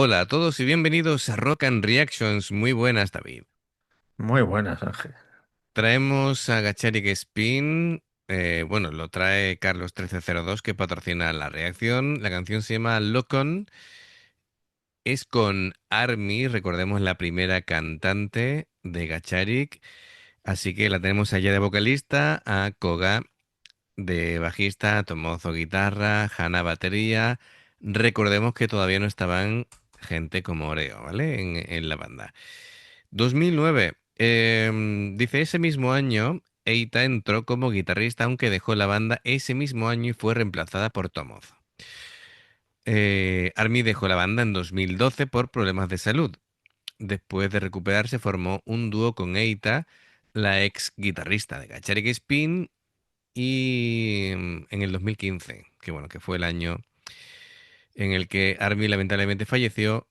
Hola a todos y bienvenidos a Rock and Reactions. Muy buenas, David. Muy buenas, Ángel. Traemos a Gacharik Spin. Bueno, lo trae Carlos 1302 que patrocina la reacción. La canción se llama Locon. Es con Army, recordemos la primera cantante de Gacharik. Así que la tenemos allá de vocalista, a Koga de bajista, Tomozo guitarra, Hana batería. Recordemos que todavía no estaban gente como Oreo, ¿vale? En la banda. 2009. Dice, ese mismo año, Eita entró como guitarrista, aunque dejó la banda ese mismo año y fue reemplazada por Tomozo. Army dejó la banda en 2012 por problemas de salud. Después de recuperarse, formó un dúo con Eita, la ex guitarrista de Gacharik Spin, y en el 2015, que bueno, que fue el año en el que Army lamentablemente falleció,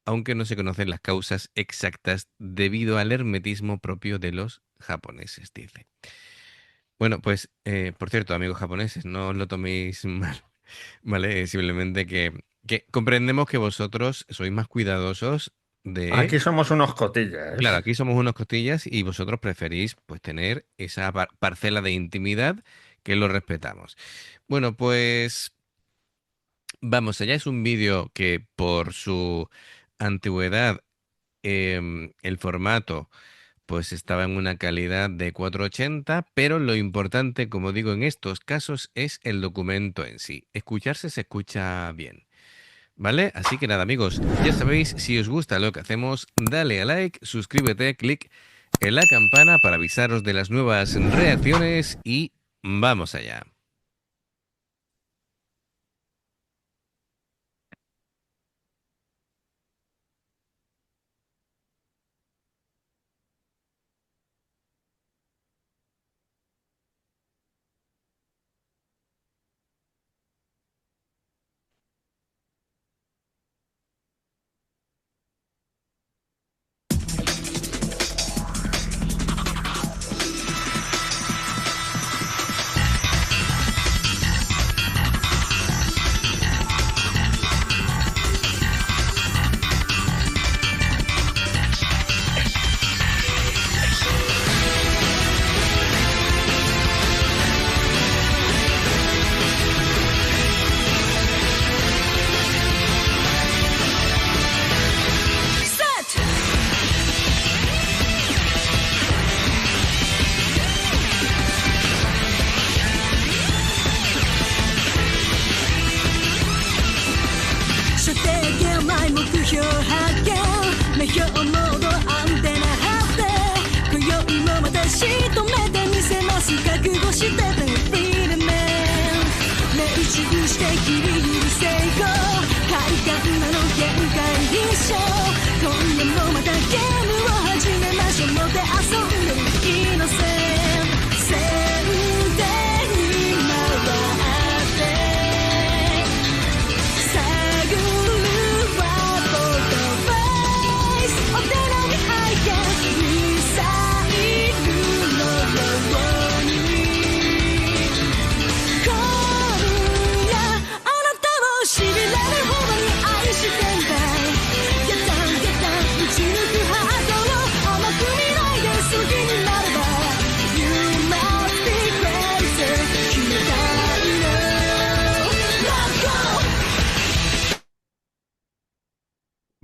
aunque no se conocen las causas exactas debido al hermetismo propio de los japoneses, dice. Bueno, pues, por cierto, amigos japoneses, no os lo toméis mal, ¿vale? Simplemente que comprendemos que vosotros sois más cuidadosos de... Aquí somos unos cotillas. Claro, aquí somos unos costillas y vosotros preferís pues tener esa parcela de intimidad que lo respetamos. Bueno, pues vamos allá. Es un vídeo que por su antigüedad, el formato pues estaba en una calidad de 480, pero lo importante, como digo en estos casos, es el documento en sí. Escucharse se escucha bien, ¿vale? Así que nada, amigos, ya sabéis, si os gusta lo que hacemos, dale a like, suscríbete, clic en la campana para avisaros de las nuevas reacciones y vamos allá.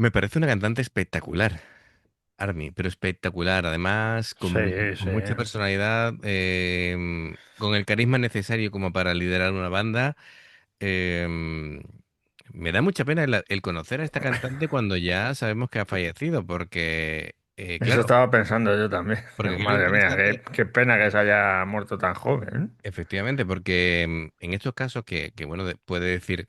Me parece una cantante espectacular, Army, pero espectacular, además Sí, con sí. mucha personalidad, con el carisma necesario como para liderar una banda. em, Me da mucha pena el conocer a esta cantante cuando ya sabemos que ha fallecido, porque, Eso claro, estaba pensando yo también. porque Digo, aquí lo madre mía, qué, interesante, qué pena que se haya muerto tan joven. efectivamente, porque en estos casos que bueno, puede decir,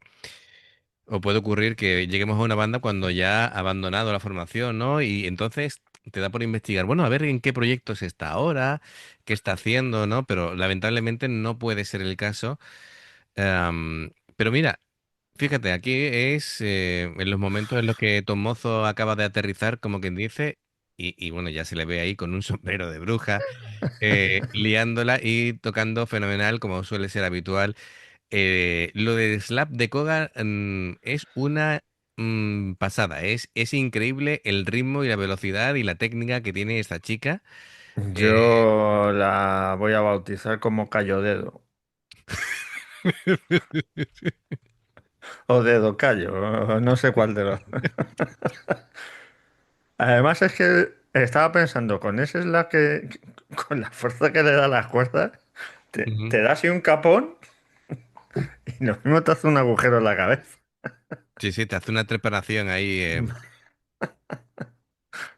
o puede ocurrir que lleguemos a una banda cuando ya ha abandonado la formación, ¿no? Y entonces te da por investigar, bueno, a ver en qué proyectos está ahora, qué está haciendo, ¿no? Pero lamentablemente no puede ser el caso. Pero mira, fíjate, aquí es en los momentos en los que Tom Mozo acaba de aterrizar, como quien dice, y bueno, ya se le ve ahí con un sombrero de bruja, liándola y tocando fenomenal, como suele ser habitual. Lo de Slap de Koga es una pasada. Es increíble el ritmo y la velocidad y la técnica que tiene esta chica. Eh, Yo la voy a bautizar como Cayo Dedo. O Dedo Cayo, o no sé cuál de los. Además es que estaba pensando, con ese es la que, con la fuerza que le da a las cuerdas, Ujú. te da así un capón y lo mismo te hace un agujero en la cabeza. Sí, sí, te hace una preparación ahí.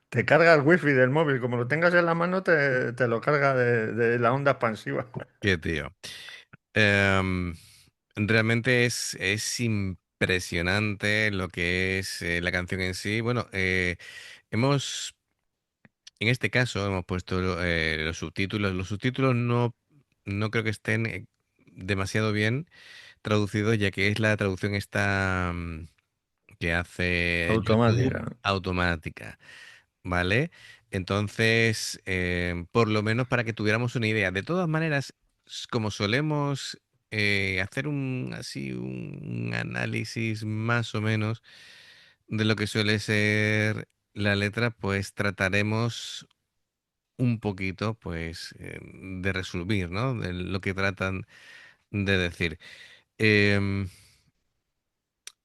Te carga el wifi del móvil, como lo tengas en la mano, te lo carga de la onda expansiva. Qué tío. Em, Realmente es impresionante lo que es la canción en sí. Bueno, hemos, en este caso, hemos puesto los subtítulos. Los subtítulos no creo que estén demasiado bien traducidos, ya que es la traducción esta que hace YouTube Automática. automática. ¿Vale? Entonces, por lo menos para que tuviéramos una idea. De todas maneras, como solemos hacer un análisis más o menos de lo que suele ser la letra, pues trataremos un poquito, pues, de resumir, ¿no? De lo que tratan de decir. Em,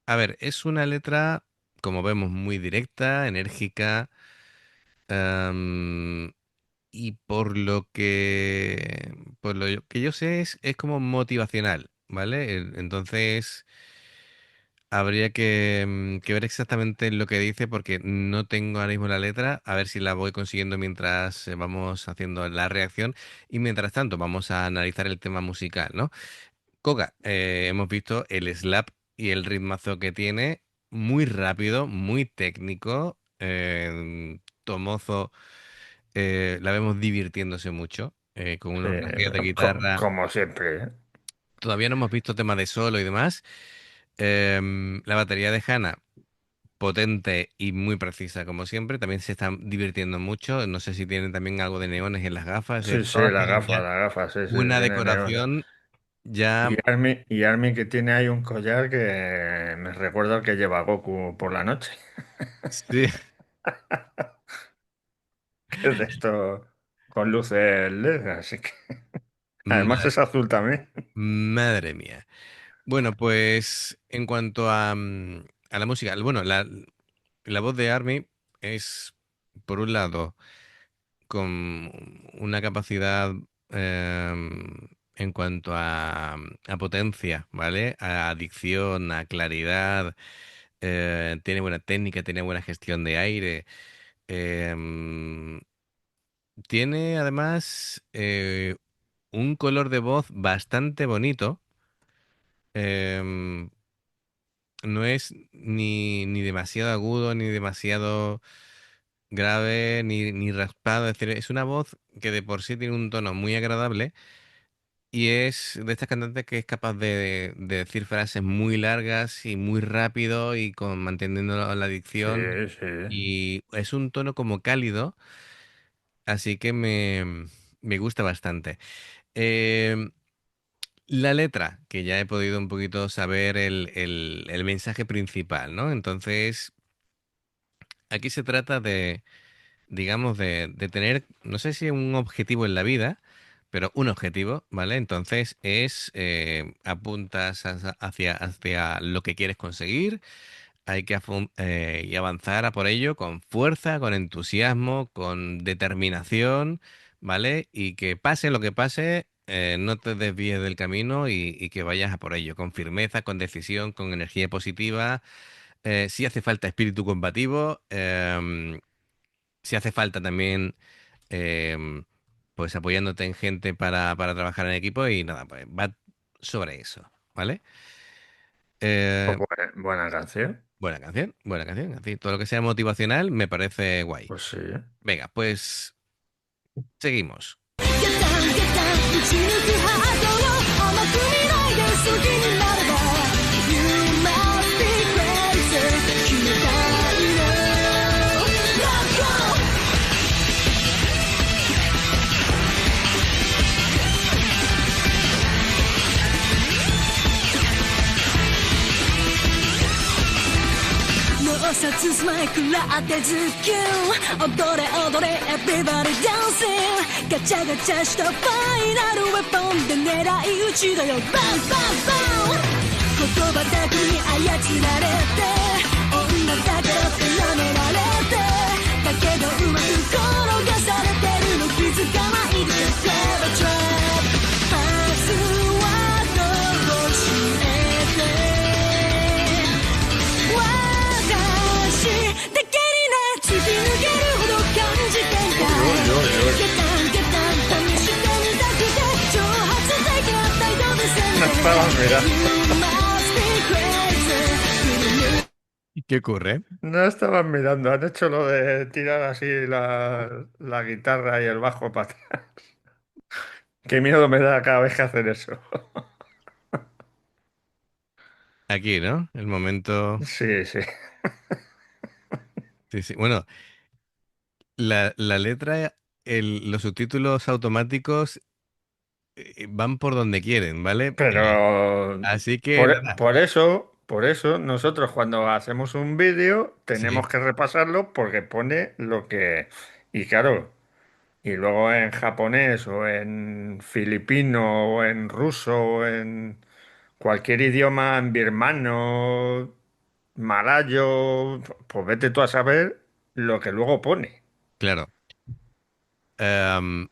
a ver, es una letra, como vemos, muy directa, enérgica. Y por lo que yo sé es como motivacional, ¿vale? Entonces habría que ver exactamente lo que dice porque no tengo ahora mismo la letra, a ver si la voy consiguiendo mientras vamos haciendo la reacción y mientras tanto vamos a analizar el tema musical, ¿no? Koga, hemos visto el slap y el ritmazo que tiene, muy rápido, muy técnico, Tomozo la vemos divirtiéndose mucho con Sí, unos rasgueos de guitarra. como siempre, ¿eh? Todavía no hemos visto temas de solo y demás. La batería de Hannah, potente y muy precisa como siempre. También se están divirtiendo mucho. No sé si tienen también algo de neones en las gafas. Sí, sí, Todas tienen ya la gafa, sí, sí, una tiene neón. decoración ya... Y Armin que tiene ahí un collar que me recuerda al que lleva Goku por la noche, Sí. que es de esto con luces LED, así que además Ma- es azul también. Madre mía. Bueno, pues en cuanto a la música, bueno, la voz de Army es, por un lado, con una capacidad en cuanto a potencia, ¿vale? A dicción, a claridad, tiene buena técnica, tiene buena gestión de aire. em, Tiene además un color de voz bastante bonito. em, no es ni demasiado agudo, ni demasiado grave, ni raspado. Es decir, es una voz que de por sí tiene un tono muy agradable. Y es de estas cantantes que es capaz de decir frases muy largas y muy rápido y con manteniendo la Sí, dicción. sí. Y es un tono como cálido, así que me gusta bastante. Em, la letra, que ya he podido un poquito saber el mensaje principal, ¿no? Entonces, aquí se trata digamos, de tener, no sé si un objetivo en la vida, pero un objetivo, ¿vale? Entonces es, apuntas hacia lo que quieres conseguir, hay que y avanzar a por ello con fuerza, con entusiasmo, con determinación, ¿vale? Y que pase lo que pase, no te desvíes del camino y que vayas a por ello, con firmeza, con decisión, con energía positiva. Si hace falta espíritu combativo, si hace falta también em, pues apoyándote en gente para trabajar en equipo y nada, pues va sobre eso, ¿vale? Pues Eh, buena canción. buena canción, así, todo lo que sea motivacional me parece guay. Pues sí. Venga, pues seguimos. 「You must be crazy」「決めたいの」Let's go! サツスマイ食らってズッキュン踊れ踊れエブリバディダンシングガチャガチャしたファイナルウェポンで狙い撃ちだよバンバンバン言葉だけに操られて女だからって舐められてだけどうまく転がされてるの気づかないでトラブトラブパスワードを教えて私だけにね突き抜けるほど感じてんだゲタンゲタン試してみたくて挑発的な態度で攻 No めて estaba mirando, You must be crazy ¿Y qué ocurre? no estaban mirando. Han hecho lo de tirar así la guitarra y el bajo para atrás. Qué miedo me da cada vez que hacen eso. Aquí, ¿no? El momento. Sí, sí. Sí, sí. Bueno, la letra, los subtítulos automáticos van por donde quieren, ¿vale? Pero Así que nada. por eso, nosotros cuando hacemos un vídeo tenemos Sí, que repasarlo porque pone lo que... Y claro, y luego en japonés o en filipino o en ruso o en cualquier idioma, en birmano, malayo, pues vete tú a saber lo que luego pone. claro.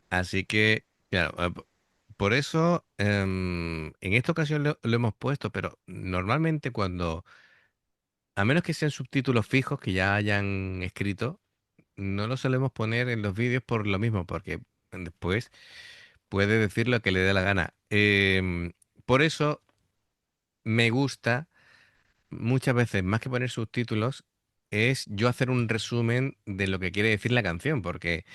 Así que, claro, por eso, en esta ocasión lo hemos puesto, pero normalmente cuando, a menos que sean subtítulos fijos que ya hayan escrito, no lo solemos poner en los vídeos por lo mismo, porque después puede decir lo que le dé la gana. Por eso me gusta muchas veces, más que poner subtítulos, es yo hacer un resumen de lo que quiere decir la canción, porque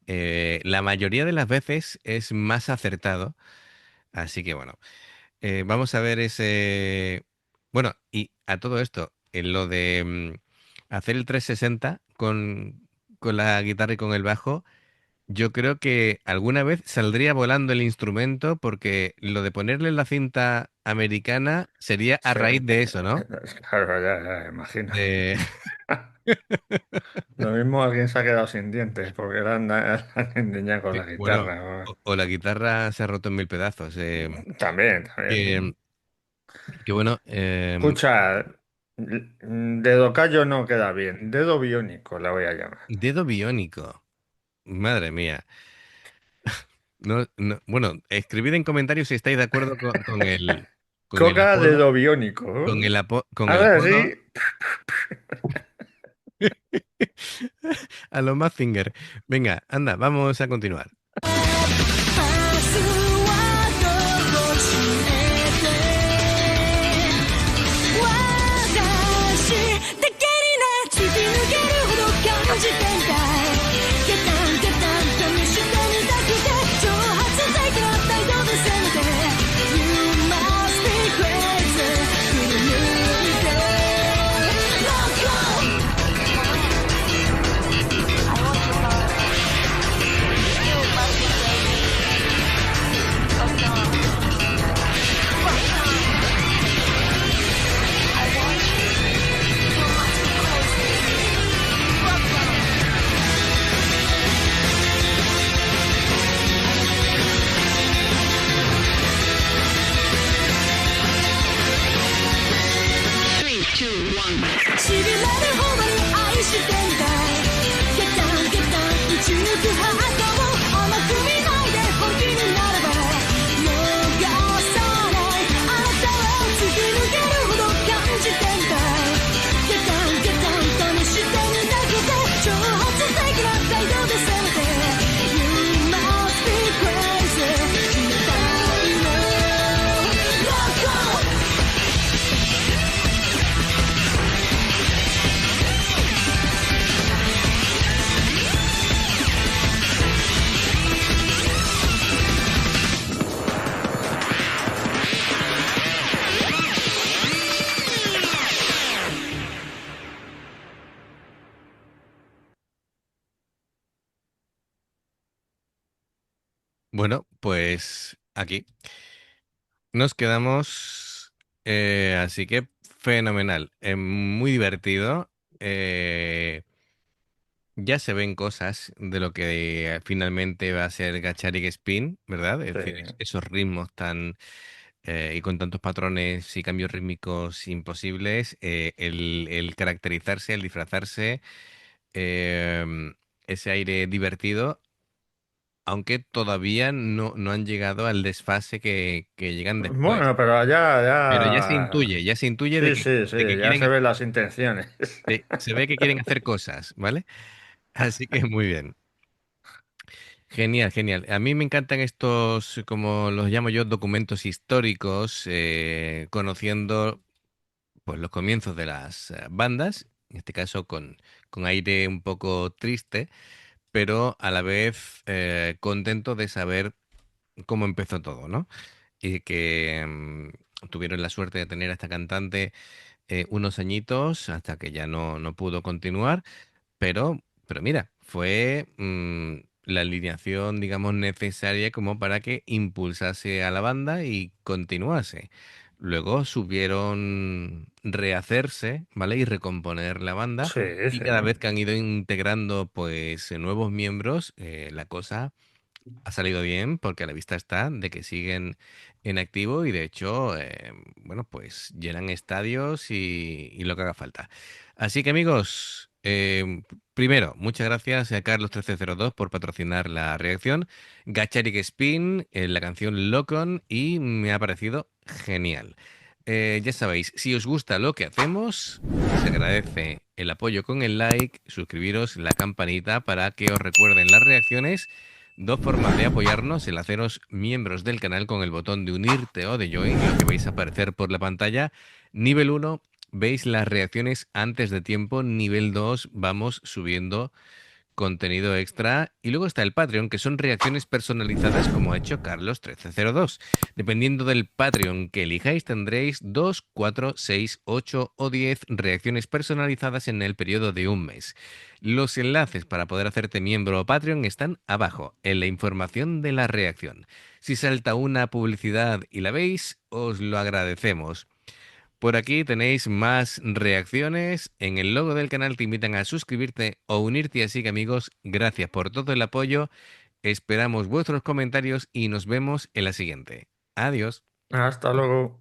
la mayoría de las veces es más acertado. Así que bueno, vamos a ver ese... Bueno, y a todo esto, en lo de hacer el 360 con la guitarra y con el bajo, yo creo que alguna vez saldría volando el instrumento porque lo de ponerle la cinta americana sería a Sí, raíz de eso, ¿no? claro, ya imagino. De... Lo mismo alguien se ha quedado sin dientes porque le han endiñado con la Bueno, guitarra. o la guitarra se ha roto en mil pedazos. También, también. Que, que bueno, Escucha, dedo callo no queda bien. Dedo biónico la voy a llamar. dedo biónico. Madre mía. No, bueno, escribid en comentarios si estáis de acuerdo con el Coca apodo, dedo biónico. con el Ahora apodo sí. a lo Mazinger. Venga, anda, vamos a continuar. パスワードを教えて私だけにね突き抜けるほど感じてんだゲタンゲタン試してみたくて挑発的な態度で攻めて You must be crazy 振り抜いて Lock onしびれるほどに愛してんだゲタンゲタン打ち抜くハートを甘く見ないで本気になれば逃さないあなたを突き抜けるほど感じてんだゲタンゲタン試してみたくて挑発的な態度で攻めて You must be crazy 決めたいの Lock on Bueno, pues aquí nos quedamos. Así que fenomenal. Muy divertido. ya se ven cosas de lo que finalmente va a ser Gacharik Spin, ¿verdad? Es Sí. decir, esos ritmos tan y con tantos patrones y cambios rítmicos imposibles, el caracterizarse, el disfrazarse, ese aire divertido, aunque todavía no han llegado al desfase que llegan después. Bueno, pero Pero ya. ya se intuye Sí, sí, de que sí, ya quieren, se ven las intenciones. se ve que quieren hacer cosas, ¿vale? Así que muy bien. Genial, genial. A mí me encantan estos, como los llamo yo, documentos históricos, conociendo pues los comienzos de las bandas, en este caso con aire un poco triste, pero a la vez contento de saber cómo empezó todo, ¿no? Y que tuvieron la suerte de tener a esta cantante unos añitos hasta que ya no pudo continuar, pero mira, fue la alineación, digamos, necesaria como para que impulsase a la banda y continuase. Luego supieron rehacerse, ¿vale? Y recomponer la banda. Sí, Y sí. cada vez que han ido integrando, pues, nuevos miembros, la cosa ha salido bien porque a la vista está de que siguen en activo y de hecho, bueno, pues llenan estadios y lo que haga falta. Así que amigos, primero, muchas gracias a Carlos 1302 por patrocinar la reacción, Gacharik Spin, la canción Locon y me ha parecido genial. Ya sabéis, si os gusta lo que hacemos, se agradece el apoyo con el like, suscribiros, la campanita para que os recuerden las reacciones. Dos formas de apoyarnos: el haceros miembros del canal con el botón de unirte o de join, lo que vais a aparecer por la pantalla. Nivel uno, veis las reacciones antes de tiempo. Nivel 2, vamos subiendo contenido extra. Y luego está el Patreon, que son reacciones personalizadas como ha hecho Carlos 1302. Dependiendo del Patreon que elijáis, tendréis 2, 4, 6, 8 o 10 reacciones personalizadas en el periodo de un mes. Los enlaces para poder hacerte miembro o Patreon están abajo, en la información de la reacción. Si salta una publicidad y la veis, os lo agradecemos. Por aquí tenéis más reacciones. En el logo del canal te invitan a suscribirte o unirte. Así que amigos, gracias por todo el apoyo. Esperamos vuestros comentarios y nos vemos en la siguiente. Adiós. Hasta luego.